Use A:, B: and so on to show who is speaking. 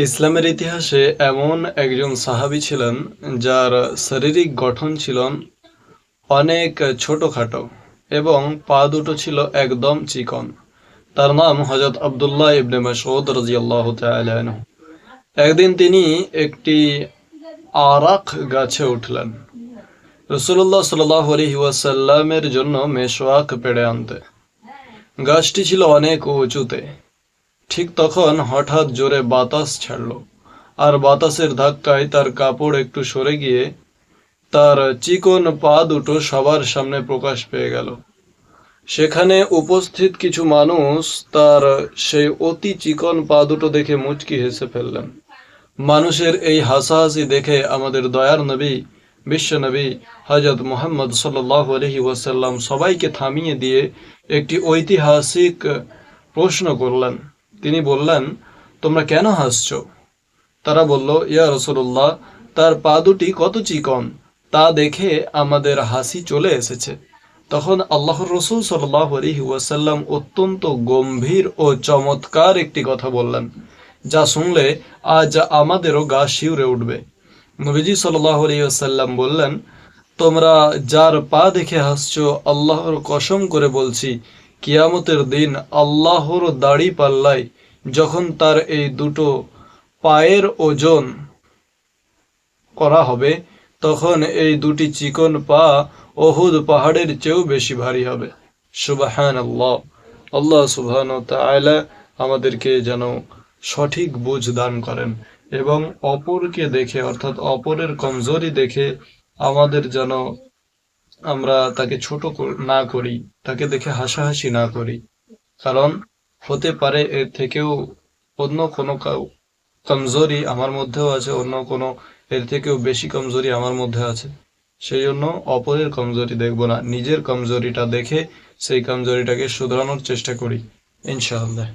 A: ইসলামের ইতিহাসে এমন একজন সাহাবী ছিলেন যার শারীরিক গঠন ছিল অনেক ছোটখাটো এবং পা দুটো ছিল একদম চিকন। তার নাম হযরত আব্দুল্লাহ ইবনে মাসউদ রাদিয়াল্লাহু তাআলা আনহু। একদিন তিনি একটি আরাক গাছে উঠলেন রাসূলুল্লাহ সাল্লাল্লাহু আলাইহি ওয়াসাল্লামের জন্য মেশওয়াক পেড়ে আনতে। গাছটি ছিল অনেক উঁচুতে। ঠিক তখন হঠাৎ জোরে বাতাস ছাড়ল, আর বাতাসের ধাক্কায় তার কাপড় একটু সরে গিয়ে তার চিকন পা দুটো সবার সামনে প্রকাশ পেয়ে গেল। সেখানে উপস্থিত কিছু মানুষ তার সেই অতি চিকন পা দুটো দেখে মুচকি হেসে ফেললেন। মানুষের এই হাসাহাসি দেখে আমাদের দয়ার নবী, বিশ্ব নবী হযরত মুহাম্মদ সাল্লাল্লাহু আলাইহি ওয়াসাল্লাম সবাইকে থামিয়ে দিয়ে একটি ঐতিহাসিক প্রশ্ন করলেন। তিনি বললেন, তোমরা কেন হাসছো? তারা বলল, ইয়া রাসূলুল্লাহ, তার পা দুটি কত চিকন তা দেখে আমাদের হাসি চলে এসেছে। তখন আল্লাহর রাসূল সাল্লাল্লাহু আলাইহি ওয়াসাল্লাম অত্যন্ত গম্ভীর ও চমৎকার একটি কথা বললেন, যা শুনলে আজ আমাদেরও গা শিউরে উঠবে। নবীজি সাল্লাল্লাহু আলাইহি ওয়াসাল্লাম বললেন, তোমরা যার পা দেখে হাসছো, আল্লাহর কসম করে বলছি, কিয়ামতের দিন আল্লাহর দাড়ি পাল্লায় যখন তার এই দুটো পায়ের ওজন করা হবে, তখন এই দুটি চিকন পা উহুদ পাহাড়ের চেয়েও বেশি ভারী হবে। সুবহানাল্লাহ। আল্লাহ সুবহানাহু ওয়া তাআলা আমাদেরকে যেন সঠিক বুঝ দান করেন এবং অপরকে দেখে, অর্থাৎ অপরের কমজোরি দেখে আমাদের যেন আমরা তাকে ছোট না করি, তাকে দেখে হাসাহাসি না করি। কারণ হতে পারে এর থেকেও অন্য কোনো কমজোরি আমার মধ্যেও আছে, অন্য কোনো এর থেকেও বেশি কমজোরি আমার মধ্যে আছে। সেই জন্য অপরের কমজোরি দেখব না, নিজের কমজোরিটা দেখে সেই কমজোরিটাকে শুধরানোর চেষ্টা করি ইনশাআল্লাহ।